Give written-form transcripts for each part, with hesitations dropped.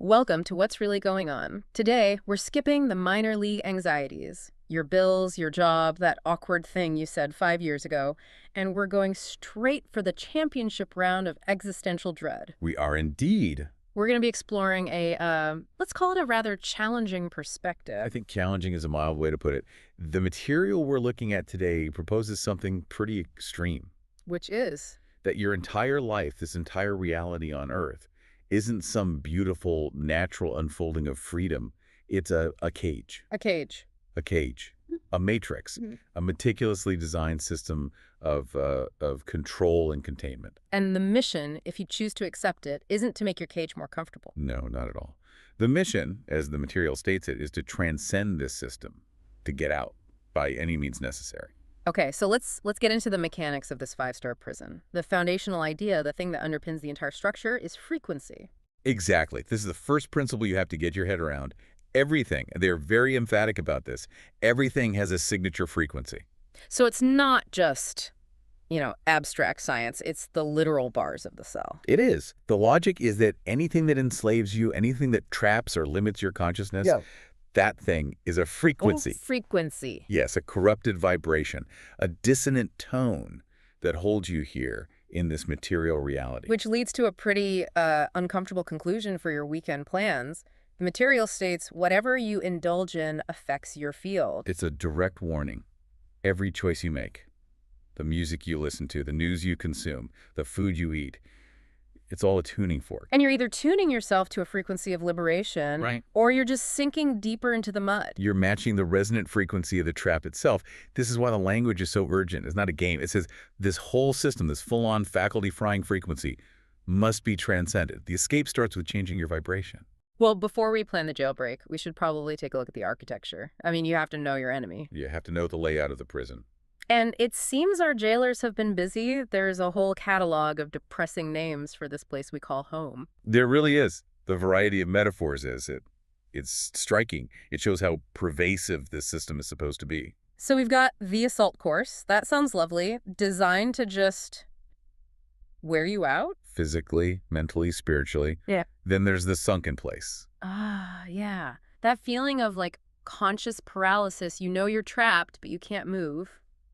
Welcome to What's Really Going On. Today, we're skipping the minor league anxieties, your bills, your job, that awkward thing you said 5 years ago, and we're going straight for the championship round of existential dread. We are indeed. We're going to be exploring let's call it a rather challenging I perspective. think challenging is a mild way to put it. The material we're looking at today proposes something pretty extreme. Which is? That your entire life, this entire reality on Earth, isn't some beautiful, natural unfolding of freedom. It's a cage. A cage. A cage. A matrix. Mhm. A meticulously designed system of control and containment. And the mission, if you choose to accept it, isn't to make your cage more comfortable. No, not at all. The mission, as the material states it, is to transcend this system, to get out by any means necessary. Okay, so let's get into the mechanics of this five-star prison. The foundational idea, the thing that underpins the entire structure, is frequency. Exactly. This is the first principle you have to get your head around. Everything, they're very emphatic about this, everything has a signature frequency. So it's not just, abstract science. It's the literal bars of the cell. It is. The logic is that anything that enslaves you, anything that traps or limits your consciousness, that thing is a frequency. Oh, frequency. Yes, a corrupted vibration, a dissonant tone that holds you here in this material reality. Which leads to a pretty uncomfortable conclusion for your weekend plans. The material states whatever you indulge in affects your field. It's a direct warning. Every choice you make, the music you listen to, the news you consume, the food you eat, it's all a tuning fork. And you're either tuning yourself to a frequency of liberation, Right. or you're just sinking deeper into the mud. You're matching the resonant frequency of the trap itself. This is why the language is so urgent. It's not a game. It says this whole system, this full-on faculty-frying frequency, must be transcended. The escape starts with changing your vibration. Well, before we plan the jailbreak, we should probably take a look at the architecture. I mean, you have to know your enemy. You have to know the layout of the prison. And it seems our jailers have been busy. There's a whole catalog of depressing names for this place we call home. There really is. The variety of metaphors it's striking. It shows how pervasive this system is supposed to be. So we've got the assault course. That sounds lovely. Designed to just wear you out? Physically, mentally, spiritually. Yeah. Then there's the sunken place. Ah, yeah. That feeling of conscious paralysis. You know you're trapped, but you can't move.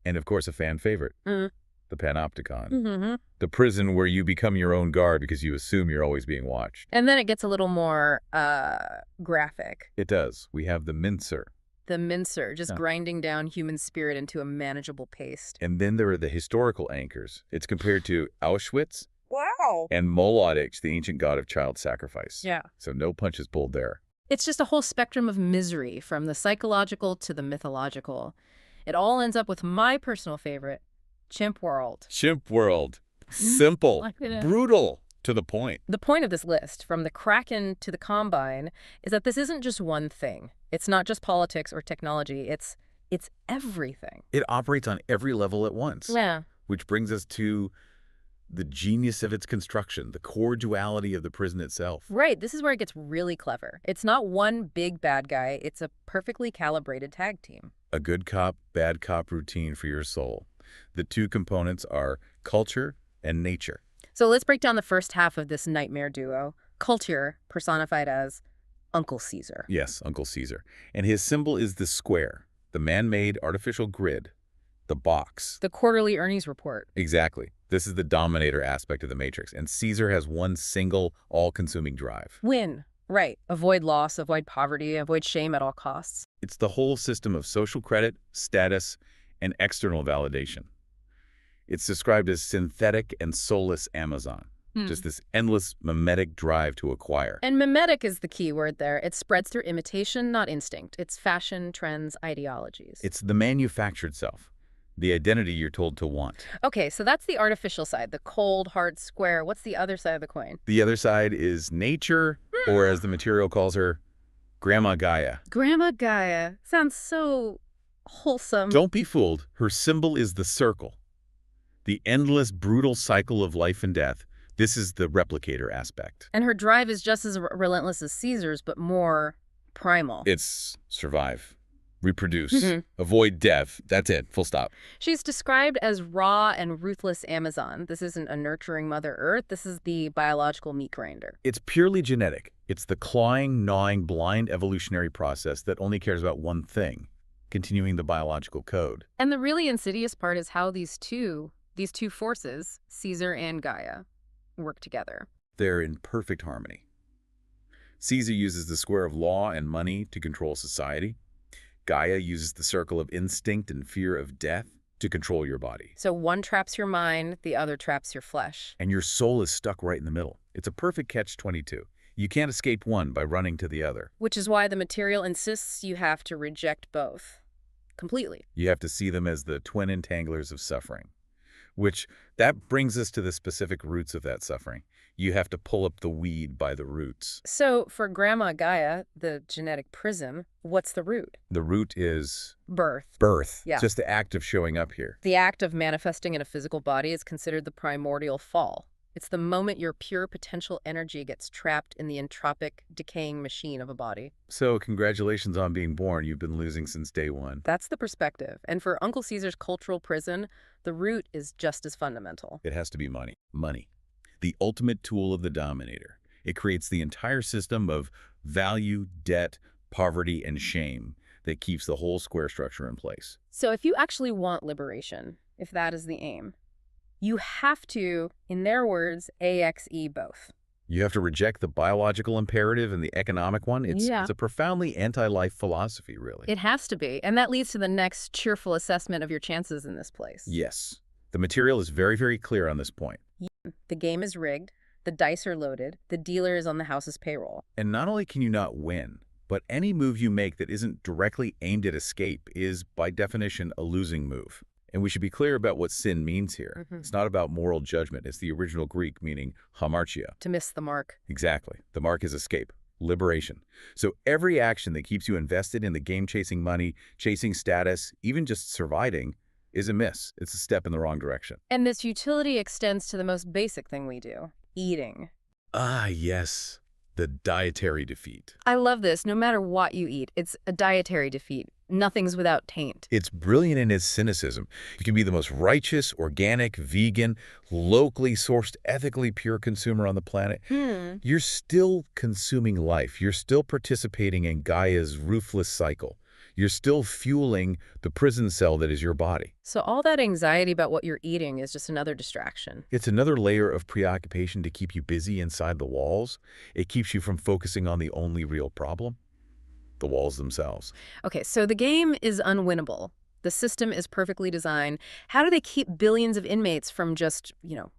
And of course, a fan favorite, Mm. the panopticon. Mm-hmm. The prison where you become your own guard because you assume you're always being watched. And then it gets a little more graphic. It does. We have the mincer. The mincer, just Yeah. grinding down human spirit into a manageable paste. And then there are the historical anchors. It's compared to Auschwitz Wow. and Moloch, the ancient god of child sacrifice. Yeah. So no punches pulled there. It's just a whole spectrum of misery, from the psychological to the mythological. It all ends up with my personal favorite, Chimp World. Chimp world. Simple. Like it is. Brutal. To the point. The point of this list, from the Kraken to the Combine, is that this isn't just one thing. It's not just politics or technology. It's everything. It operates on every level at once. Yeah. Which brings us to the genius of its construction, the core duality of the prison itself. Right. This is where it gets really clever. It's not one big bad guy. It's a perfectly calibrated tag team. A good cop, bad cop routine for your soul. The two components are culture and nature. So let's break down the first half of this nightmare duo. Culture, personified as Uncle Caesar. Yes, Uncle Caesar. And his symbol is the square, the man-made artificial grid, the box. The quarterly earnings report. Exactly. This is the dominator aspect of the matrix. And Caesar has one single, all-consuming drive. Win. Right. Avoid loss, avoid poverty, avoid shame at all costs. It's the whole system of social credit, status, and external validation. It's described as synthetic and soulless Amazon. Just this endless mimetic drive to acquire. And mimetic is the key word there. It spreads through imitation, not instinct. It's fashion, trends, ideologies. It's the manufactured self, the identity you're told to want. Okay, so that's the artificial side, the cold, hard square. What's the other side of the coin? The other side is nature, or as the material calls her, Grandma Gaia. Grandma Gaia. Sounds so wholesome. Don't be fooled. Her symbol is the circle. The endless, brutal cycle of life and death. This is the replicator aspect. And her drive is just as relentless as Caesar's, but more primal. It's survive, reproduce, avoid death. That's it. Full stop. She's described as raw and ruthless Amazon. This isn't a nurturing Mother Earth. This is the biological meat grinder. It's purely genetic. It's the clawing, gnawing, blind evolutionary process that only cares about one thing, continuing the biological code. And the really insidious part is how these two forces, Caesar and Gaia, work together. They're in perfect harmony. Caesar uses the square of law and money to control society. Gaia uses the circle of instinct and fear of death to control your body. So one traps your mind, the other traps your flesh. And your soul is stuck right in the middle. It's a perfect catch-22. You can't escape one by running to the other. Which is why the material insists you have to reject both. Completely. You have to see them as the twin entanglers of suffering. That brings us to the specific roots of that suffering. You have to pull up the weed by the roots. So for Grandma Gaia, the genetic prism, what's the root? The root is Birth. birth. Yeah. Just the act of showing up here. The act of manifesting in a physical body is considered the primordial fall. It's the moment your pure potential energy gets trapped in the entropic, decaying machine of a body. So congratulations on being born. You've been losing since day one. That's the perspective. And for Uncle Caesar's cultural prison, the root is just as fundamental. It has to be money. Money. The ultimate tool of the dominator. It creates the entire system of value, debt, poverty, and shame that keeps the whole square structure in place. So if you actually want liberation, if that is the aim, you have to, in their words, AXE both. You have to reject the biological imperative and the economic one. It's a profoundly anti-life philosophy, really. It has to be. And that leads to the next cheerful assessment of your chances in this place. Yes. The material is very, very clear on this point. The game is rigged. The dice are loaded. The dealer is on the house's payroll. And not only can you not win, but any move you make that isn't directly aimed at escape is, by definition, a losing move. And we should be clear about what sin means here. It's not about moral judgment. It's the original Greek meaning hamartia. To miss the mark. Exactly. The mark is escape, liberation. So every action that keeps you invested in the game chasing money, chasing status, even just surviving, is a miss. It's a step in the wrong direction. And this utility extends to the most basic thing we do, eating. Ah, yes. The dietary defeat. I love this. No matter what you eat, it's a dietary defeat. Nothing's without taint. It's brilliant in its cynicism. You can be the most righteous, organic, vegan, locally sourced, ethically pure consumer on the planet. You're still consuming life. You're still participating in Gaia's ruthless cycle. You're still fueling the prison cell that is your body. So all that anxiety about what you're eating is just another distraction. It's another layer of preoccupation to keep you busy inside the walls. It keeps you from focusing on the only real problem, the walls themselves. Okay, so the game is unwinnable. The system is perfectly designed. How do they keep billions of inmates from just,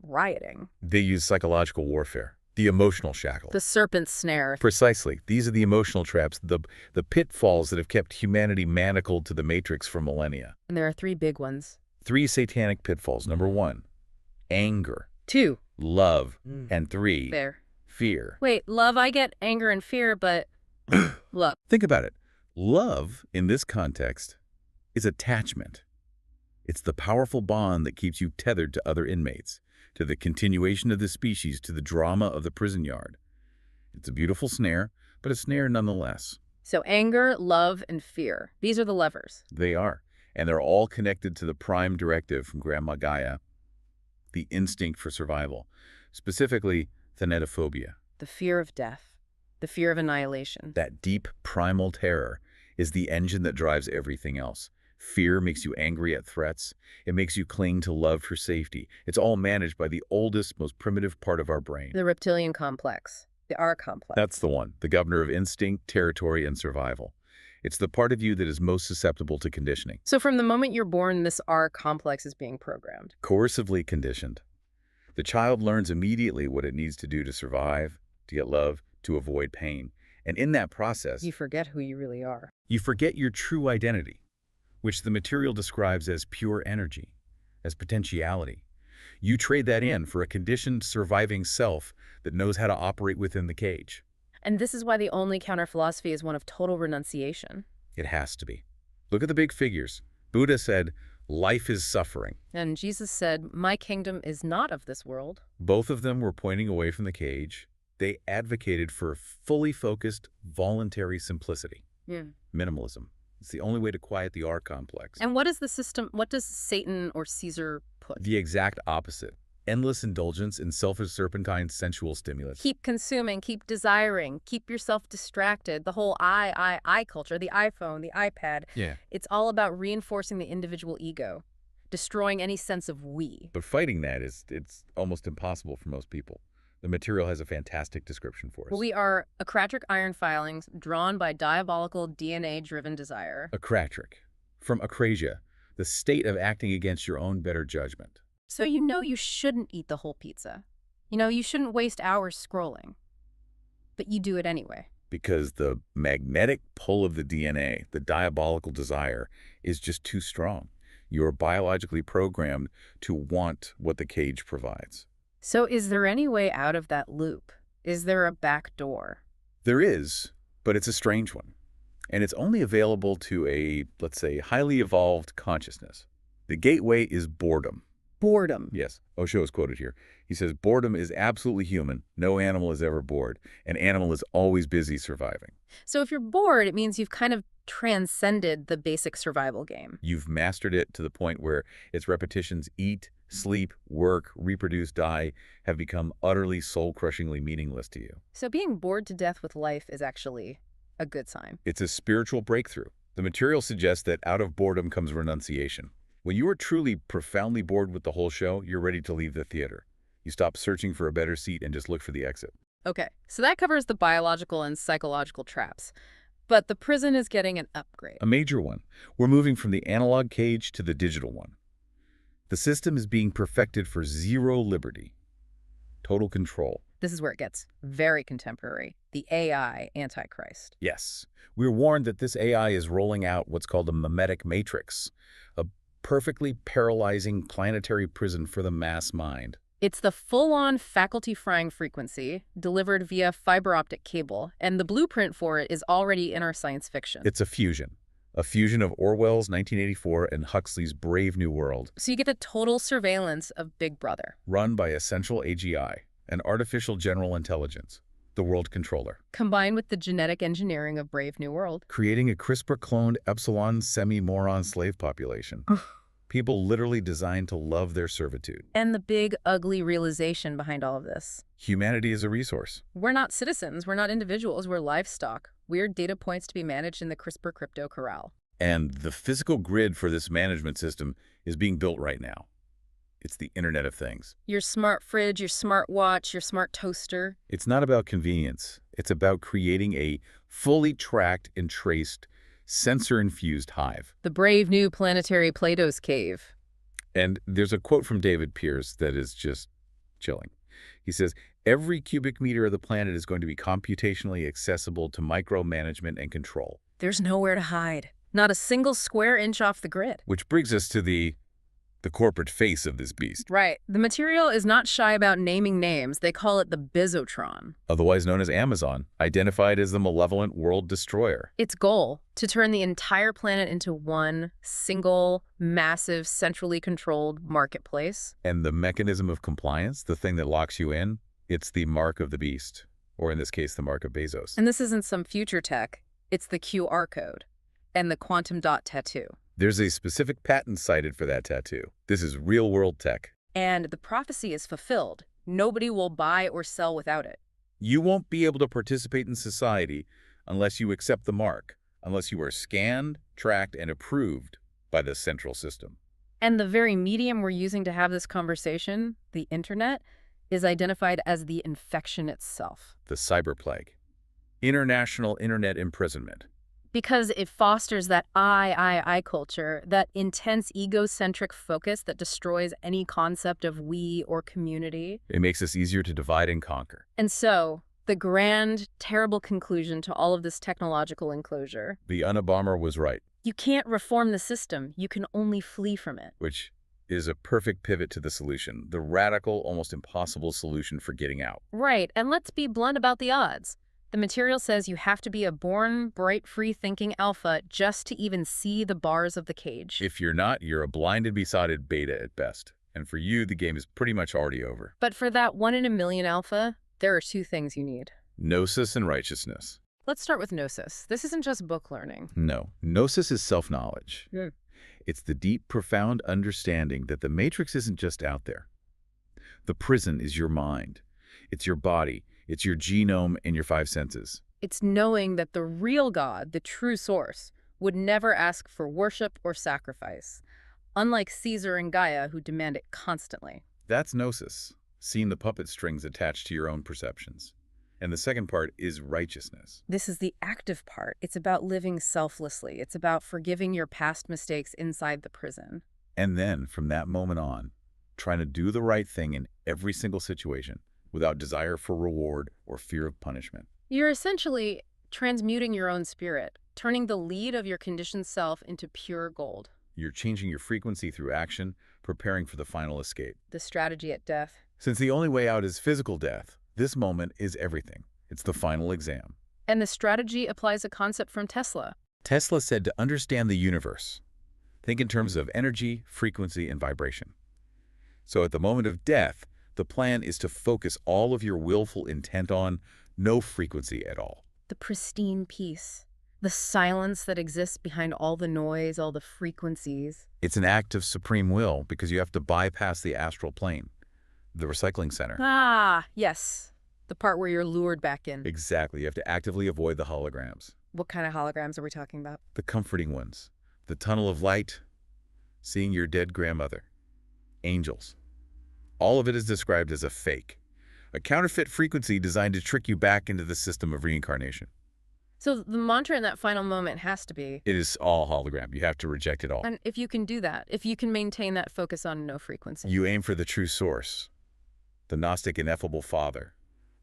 rioting? They use psychological warfare. The emotional shackle. The serpent's snare. Precisely. These are the emotional traps, the pitfalls that have kept humanity manacled to the matrix for millennia. And there are 3 big ones. 3 satanic pitfalls. Number 1, anger. 2, love. And 3, fear. Wait, love, I get anger and fear, but love. Think about it. Love, in this context, is attachment. It's the powerful bond that keeps you tethered to other inmates, to the continuation of the species, to the drama of the prison yard. It's a beautiful snare, but a snare nonetheless. So anger, love, and fear. These are the levers. They are. And they're all connected to the prime directive from Grandma Gaia, the instinct for survival, specifically thanatophobia. The fear of death. The fear of annihilation. That deep primal terror is the engine that drives everything else. Fear makes you angry at threats. It makes you cling to love for safety. It's all managed by the oldest, most primitive part of our brain. The reptilian complex. The R complex. That's the one, the governor of instinct, territory, and survival. It's the part of you that is most susceptible to conditioning. So from the moment you're born, this R complex is being programmed. Coercively conditioned. The child learns immediately what it needs to do to survive, to get love, to avoid pain. And in that process, You forget who you really are. you forget your true identity, which the material describes as pure energy, as potentiality. You trade that in for a conditioned, surviving self that knows how to operate within the cage. And this is why the only counter-philosophy is one of total renunciation. It has to be. Look at the big figures. Buddha said, life is suffering. And Jesus said, my kingdom is not of this world. Both of them were pointing away from the cage. They advocated for fully focused, voluntary simplicity. Minimalism. It's the only way to quiet the R complex. And what is the system, what does Satan or Caesar push? The exact opposite. Endless indulgence in selfish serpentine sensual stimulus. Keep consuming, keep desiring, keep yourself distracted. The whole I culture, the iPhone, the iPad. Yeah. It's all about reinforcing the individual ego, destroying any sense of we. But fighting that it's almost impossible for most people. The material has a fantastic description for us. We are acratric iron filings drawn by diabolical DNA-driven desire. Acratric. From acrasia, the state of acting against your own better judgment. So you know you shouldn't eat the whole pizza. You know you shouldn't waste hours scrolling. But you do it anyway. Because the magnetic pull of the DNA, the diabolical desire, is just too strong. You are biologically programmed to want what the cage provides. So is there any way out of that loop? Is there a back door? There is, but it's a strange one. And it's only available to a, let's say, highly evolved consciousness. The gateway is boredom. Boredom. Yes, Osho is quoted here. He says, boredom is absolutely human. No animal is ever bored. An animal is always busy surviving. So if you're bored, it means you've kind of transcended the basic survival game. You've mastered it to the point where its repetitions eat, sleep, work, reproduce, die have become utterly soul-crushingly meaningless to you. So being bored to death with life is actually a good sign. It's a spiritual breakthrough. The material suggests that out of boredom comes renunciation. When you are truly profoundly bored with the whole show, you're ready to leave the theater. You stop searching for a better seat and just look for the exit. Okay, so that covers the biological and psychological traps. But the prison is getting an upgrade. A major one. We're moving from the analog cage to the digital one. The system is being perfected for zero liberty, total control. This is where it gets very contemporary. The AI Antichrist. Yes, we're warned that this AI is rolling out what's called a mimetic matrix, a perfectly paralyzing planetary prison for the mass mind. It's the full-on faculty-frying frequency delivered via fiber optic cable, and the blueprint for it is already in our science fiction. It's a fusion of Orwell's 1984 and Huxley's Brave New World. So you get the total surveillance of Big Brother. Run by essential AGI, an artificial general intelligence, the world controller. Combined with the genetic engineering of Brave New World. Creating a CRISPR-cloned epsilon semi-moron slave population. People literally designed to love their servitude. And the big, ugly realization behind all of this. Humanity is a resource. We're not citizens, we're not individuals, we're livestock. Weird data points to be managed in the CRISPR crypto corral. And the physical grid for this management system is being built right now. It's the Internet of Things. Your smart fridge, your smart watch, your smart toaster. It's not about convenience. It's about creating a fully tracked and traced sensor-infused hive. The brave new planetary Plato's cave. And there's a quote from David Pierce that is just chilling. He says, every cubic meter of the planet is going to be computationally accessible to micromanagement and control. There's nowhere to hide. Not a single square inch off the grid. Which brings us to the corporate face of this beast. Right. The material is not shy about naming names. They call it the Bizotron. Otherwise known as Amazon, identified as the malevolent world destroyer. Its goal, to turn the entire planet into one single, massive, centrally controlled marketplace. And the mechanism of compliance, the thing that locks you in, it's the mark of the beast, or in this case, the mark of Bezos. And this isn't some future tech. It's the QR code and the quantum dot tattoo. There's a specific patent cited for that tattoo. This is real-world tech. And the prophecy is fulfilled. Nobody will buy or sell without it. You won't be able to participate in society unless you accept the mark, unless you are scanned, tracked, and approved by the central system. And the very medium we're using to have this conversation, the internet, is identified as the infection itself. The cyber plague. International internet imprisonment. Because it fosters that I culture, that intense egocentric focus that destroys any concept of we or community. It makes us easier to divide and conquer. And so, the grand, terrible conclusion to all of this technological enclosure. The Unabomber was right. You can't reform the system. You can only flee from it. Which is a perfect pivot to the solution, the radical, almost impossible solution for getting out. Right, and let's be blunt about the odds. The material says you have to be a born, bright, free-thinking alpha just to even see the bars of the cage. If you're not, you're a blinded, besotted beta at best. And for you, the game is pretty much already over. But for that 1 in a million alpha, there are two things you need. Gnosis and righteousness. Let's start with gnosis. This isn't just book learning. No, gnosis is self-knowledge. Hmm. It's the deep, profound understanding that the matrix isn't just out there. The prison is your mind. It's your body. It's your genome and your five senses. It's knowing that the real God, the true source, would never ask for worship or sacrifice, unlike Caesar and Gaia, who demand it constantly. That's gnosis, seeing the puppet strings attached to your own perceptions. And the second part is righteousness. This is the active part. It's about living selflessly. It's about forgiving your past mistakes inside the prison. And then, from that moment on, trying to do the right thing in every single situation without desire for reward or fear of punishment. You're essentially transmuting your own spirit, turning the lead of your conditioned self into pure gold. You're changing your frequency through action, preparing for the final escape. The strategy at death. Since the only way out is physical death, this moment is everything. It's the final exam. And the strategy applies a concept from Tesla. Tesla said to understand the universe, think in terms of energy, frequency, and vibration. So at the moment of death, the plan is to focus all of your willful intent on no frequency at all. The pristine peace. The silence that exists behind all the noise, all the frequencies. It's an act of supreme will because you have to bypass the astral plane, the recycling center. Ah, yes. The part where you're lured back in. Exactly. You have to actively avoid the holograms. What kind of holograms are we talking about? The comforting ones. The tunnel of light, seeing your dead grandmother. Angels. All of it is described as a fake. A counterfeit frequency designed to trick you back into the system of reincarnation. So the mantra in that final moment has to be... It is all hologram. You have to reject it all. And if you can do that, if you can maintain that focus on no frequency. You aim for the true source, the Gnostic ineffable Father,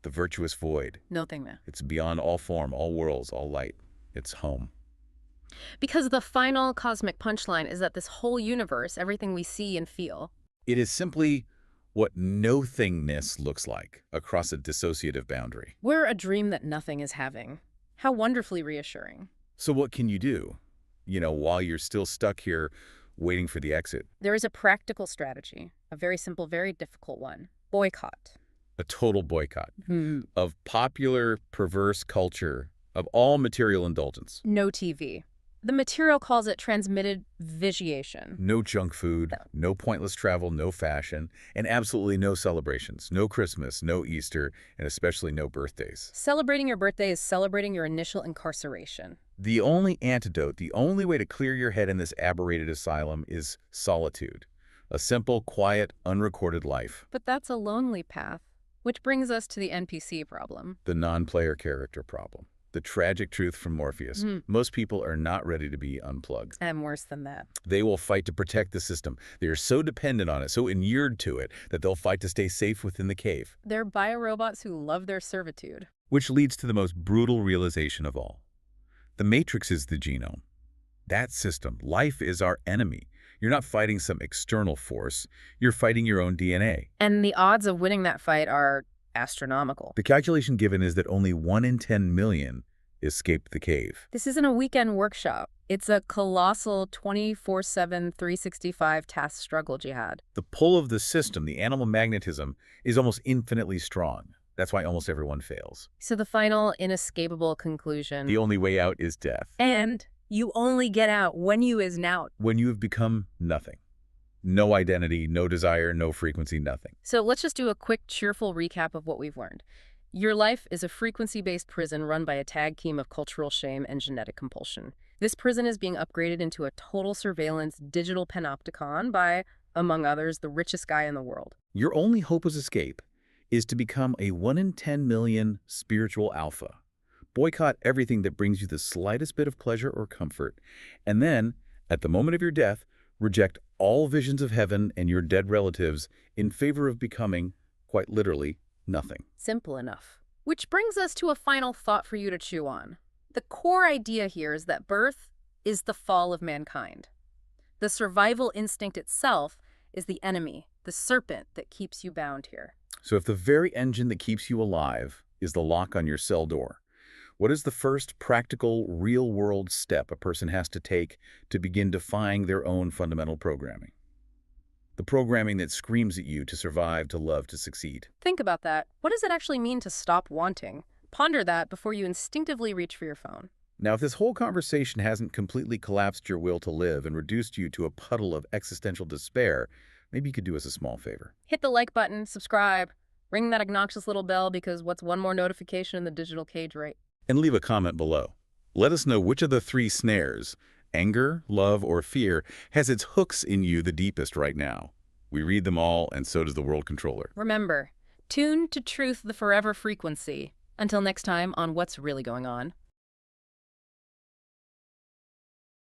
the virtuous void. No thing there. It's beyond all form, all worlds, all light. It's home. Because the final cosmic punchline is that this whole universe, everything we see and feel... It is simply what no-thingness looks like across a dissociative boundary. We're a dream that nothing is having. How wonderfully reassuring. So what can you do, while you're still stuck here waiting for the exit? There is a practical strategy, a very simple, very difficult one. Boycott. A total boycott of popular, perverse culture, of all material indulgence. No TV. The material calls it transmitted vitiation. No junk food, no pointless travel, no fashion, and absolutely no celebrations. No Christmas, no Easter, and especially no birthdays. Celebrating your birthday is celebrating your initial incarceration. The only antidote, the only way to clear your head in this aberrated asylum is solitude. A simple, quiet, unrecorded life. But that's a lonely path, which brings us to the NPC problem. The non-player character problem. The tragic truth from Morpheus. Most people are not ready to be unplugged. And worse than that. They will fight to protect the system. They are so dependent on it, so inured to it, that they'll fight to stay safe within the cave. They're biorobots who love their servitude. Which leads to the most brutal realization of all. The Matrix is the genome. That system, life is our enemy. You're not fighting some external force. You're fighting your own DNA. And the odds of winning that fight are astronomical. The calculation given is that only 1 in 10 million escaped the cave. This isn't a weekend workshop. It's a colossal 24/7, 365 task struggle jihad. The pull of the system, the animal magnetism, is almost infinitely strong. That's why almost everyone fails. So the final inescapable conclusion. The only way out is death. And you only get out when you is out. When you have become nothing. No identity, no desire, no frequency, nothing. So let's just do a quick, cheerful recap of what we've learned. Your life is a frequency-based prison run by a tag team of cultural shame and genetic compulsion. This prison is being upgraded into a total surveillance digital panopticon by, among others, the richest guy in the world. Your only hope of escape is to become a 1 in 10 million spiritual alpha. Boycott everything that brings you the slightest bit of pleasure or comfort. And then, at the moment of your death, reject all visions of heaven and your dead relatives in favor of becoming, quite literally, nothing. Simple enough. Which brings us to a final thought for you to chew on. The core idea here is that birth is the fall of mankind. The survival instinct itself is the enemy, the serpent that keeps you bound here. So if the very engine that keeps you alive is the lock on your cell door, what is the first practical, real-world step a person has to take to begin defying their own fundamental programming? The programming that screams at you to survive, to love, to succeed. Think about that. What does it actually mean to stop wanting? Ponder that before you instinctively reach for your phone. Now, if this whole conversation hasn't completely collapsed your will to live and reduced you to a puddle of existential despair, maybe you could do us a small favor. Hit the like button, subscribe, ring that obnoxious little bell because what's one more notification in the digital cage, right? And leave a comment below. Let us know which of the three snares, anger, love, or fear, has its hooks in you the deepest right now. We read them all, and so does the World Controller. Remember, tune to truth the forever frequency. Until next time on What's Really Going On.